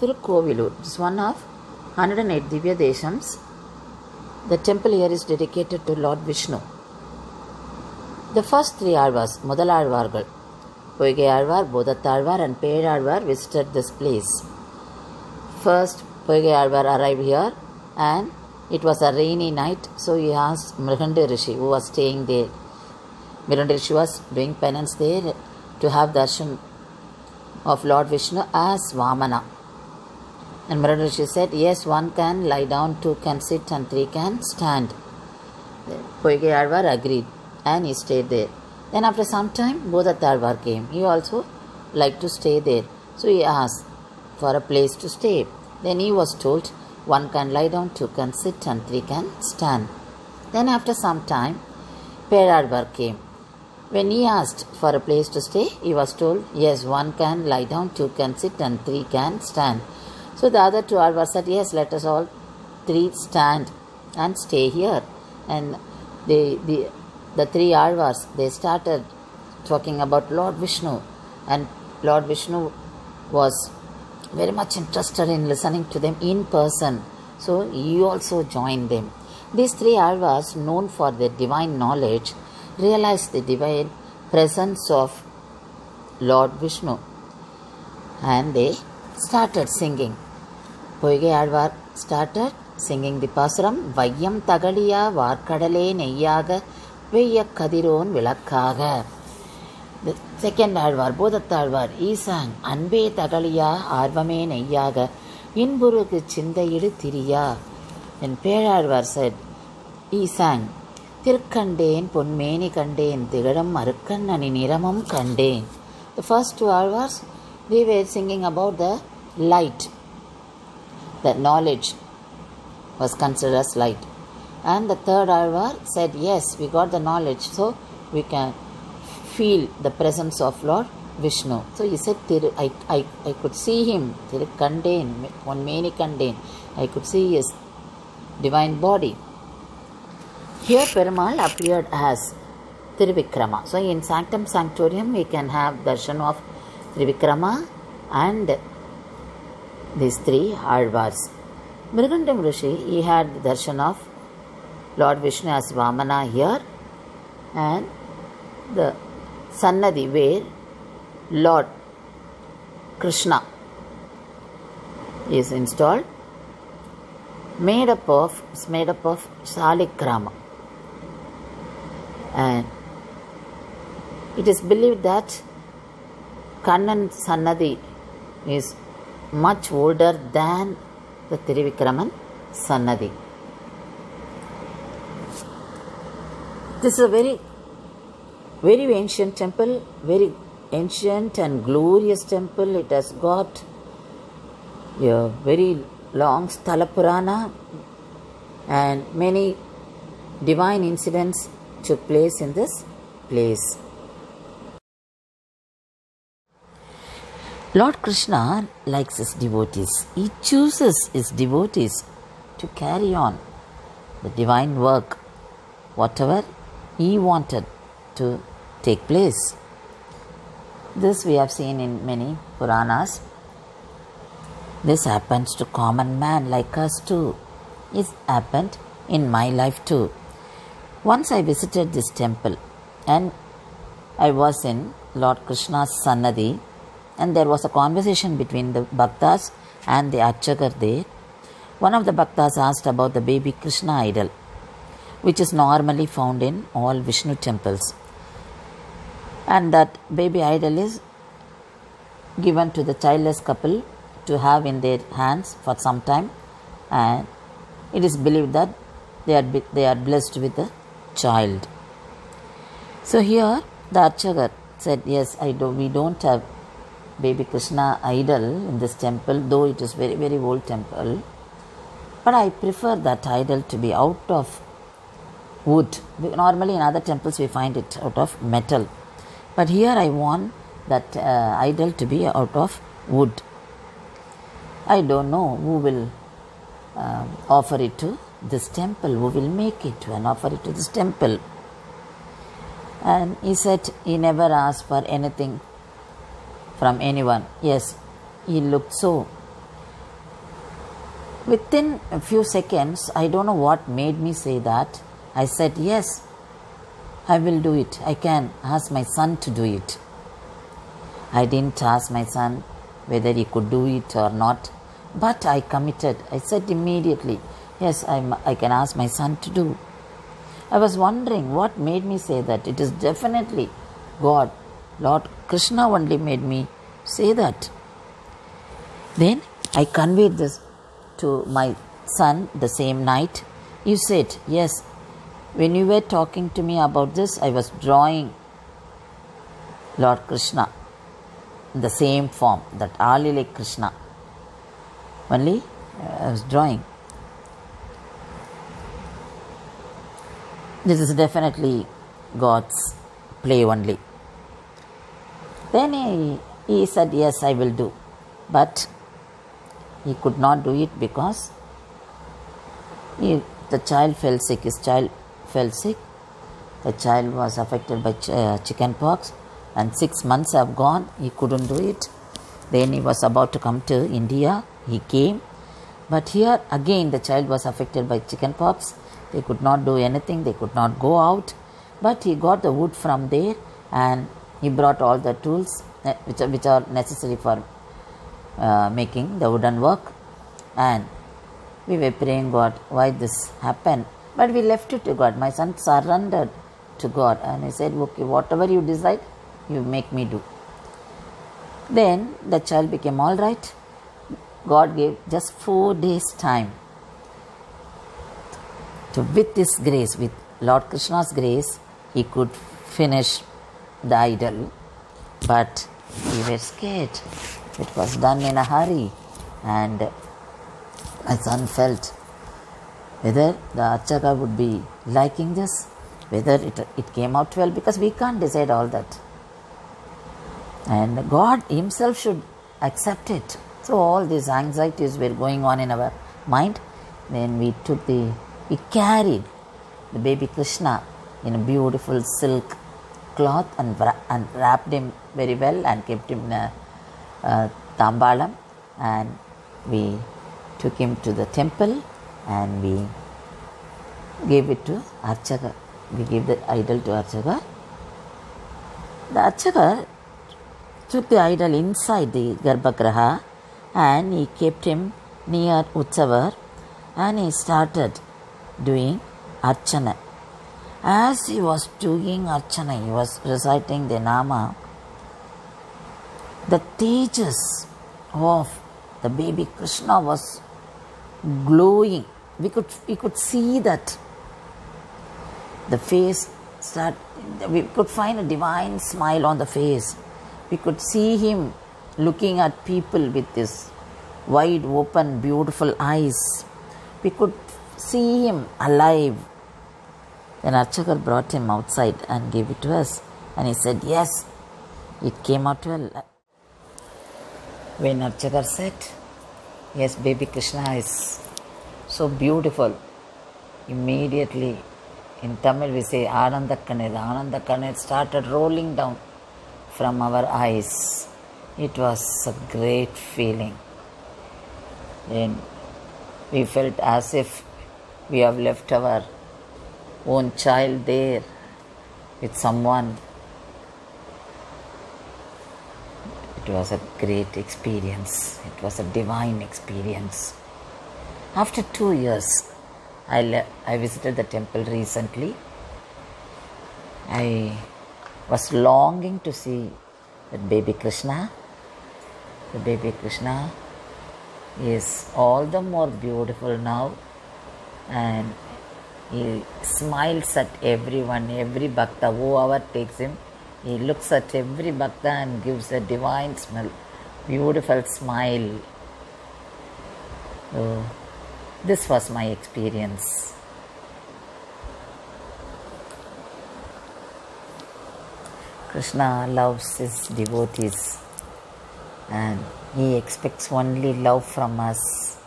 Tirukkovilur is one of 108 Divya Deshams. The temple here is dedicated to Lord Vishnu. The first three Alvars, Mudal Alvargal, Poigai Alvar, Bodathalvar and Pedalvar visited this place. First, Poigai Alvar arrived here and it was a rainy night, so he asked Mriganda Rishi, who was staying there. Mriganda Rishi was doing penance there to have darshan of Lord Vishnu as Vamana. And Mriganda Rishi said, yes, one can lie down, two can sit and three can stand. Poigai Alvar agreed and he stayed there. Then after some time, Bodathalvar came. He also liked to stay there. So he asked for a place to stay. Then he was told, one can lie down, two can sit and three can stand. Then after some time, Pedalvar came. When he asked for a place to stay, he was told, yes, one can lie down, two can sit and three can stand. So the other two Alvars said, yes, let us all three stand and stay here. And the three Alvars, they started talking about Lord Vishnu. And Lord Vishnu was very much interested in listening to them in person. So he also joined them. These three Alvars, known for their divine knowledge, realized the divine presence of Lord Vishnu. And they started singing. Poigai Alvar started singing the Pasuram, Vayyam Tagaliya Varkadale Neyyaga Veya Kadiron Vilakkaga. The second Alvar, Bodathalvar, he sang, Anbe Tagaliya Arvame Neyyaga Inburuku Chindayidu Thiriya. And Pedalvar said, he sang, Tirukandeen Ponmeni Kandeen Thigadam Marukannani Niramam Kandeen. The first two Alvars, they were singing about the light. That knowledge was considered as light. And the third Alvar said, yes, we got the knowledge, so we can feel the presence of Lord Vishnu. So he said, I could see him, Tirukandeen, Ponmeni Kandeen. I could see his divine body. Here Perumal appeared as Trivikrama. So in Sanctum Sanctorium we can have darshan of Trivikrama and these three Alvars. Mriganda Rishi, he had the darshan of Lord Vishnu as Vamana here, and the Sannadhi where Lord Krishna is installed, made up of Shaligrama. And it is believed that Kannan Sannadhi is much older than the Trivikraman Sannadhi. This is a very ancient temple, very ancient and glorious temple. It has got a very long Sthala Purana, and many divine incidents took place in this place. Lord Krishna likes his devotees. He chooses his devotees to carry on the divine work, whatever he wanted to take place. This we have seen in many Puranas. This happens to common man like us too. It happened in my life too. Once I visited this temple and I was in Lord Krishna's Sannadhi, and there was a conversation between the Bhaktas and the Archakar there. One of the Bhaktas asked about the baby Krishna idol, which is normally found in all Vishnu temples. And that baby idol is given to the childless couple to have in their hands for some time, and it is believed that they are blessed with a child. So here the Archakar said, yes, we don't have baby Krishna idol in this temple, though it is very, very old temple. But I prefer that idol to be out of wood. Normally in other temples we find it out of metal. But here I want that idol to be out of wood. I don't know who will offer it to this temple, who will make it and offer it to this temple. And he said he never asked for anything from anyone. Yes, he looked so Within a few seconds, I don't know what made me say that. I said, yes, I will do it. I can ask my son to do it. I didn't ask my son whether he could do it or not, but I committed. I said immediately, yes, I can ask my son to do. I was wondering what made me say that. It is definitely God. Lord Krishna only made me say that. Then I conveyed this to my son the same night. He said, yes, when you were talking to me about this, I was drawing Lord Krishna in the same form, that Ali like Krishna. Only I was drawing. This is definitely God's play only. Then he said, yes, I will do. But he could not do it because the child fell sick. His child fell sick. The child was affected by chicken pox, and 6 months have gone. He couldn't do it. Then he was about to come to India. He came. But here again the child was affected by chicken pox. They could not do anything. They could not go out. But he got the wood from there, and he brought all the tools which are necessary for making the wooden work. And we were praying God, why this happened? But we left it to God. My son surrendered to God, and he said, okay, whatever you decide, you make me do. Then the child became all right. God gave just 4 days time to, with His grace, with Lord Krishna's grace, he could finish the idol. But we were scared. It was done in a hurry, and my son felt whether the Archaka would be liking this, whether it came out well, because we can't decide all that. And God Himself should accept it. So all these anxieties were going on in our mind. Then we carried the baby Krishna in a beautiful silk cloth and wrapped him very well and kept him in a tambalam, and we took him to the temple and we gave it to Archaka. We gave the idol to Archaka. The Archaka took the idol inside the Garbhagraha and he kept him near Utsavar, and he started doing Archana. As he was doing Archana, he was reciting the Nama. The tejas of the baby Krishna was glowing. We could see that the face we could find a divine smile on the face. We could see him looking at people with his wide open beautiful eyes. We could see him alive. Then Archakar brought him outside and gave it to us, and he said, yes, it came out well. When Archakar said, yes, baby Krishna is so beautiful, immediately in Tamil we say Ananda Kanir started rolling down from our eyes. It was a great feeling. Then we felt as if we have left our own child there with someone. It was a great experience. It was a divine experience. After 2 years, I visited the temple recently. I was longing to see that baby Krishna. The baby Krishna is all the more beautiful now, and he smiles at everyone, every bhakta, whoever takes him. He looks at every bhakta and gives a divine smile, beautiful smile. So, this was my experience. Krishna loves his devotees, and he expects only love from us.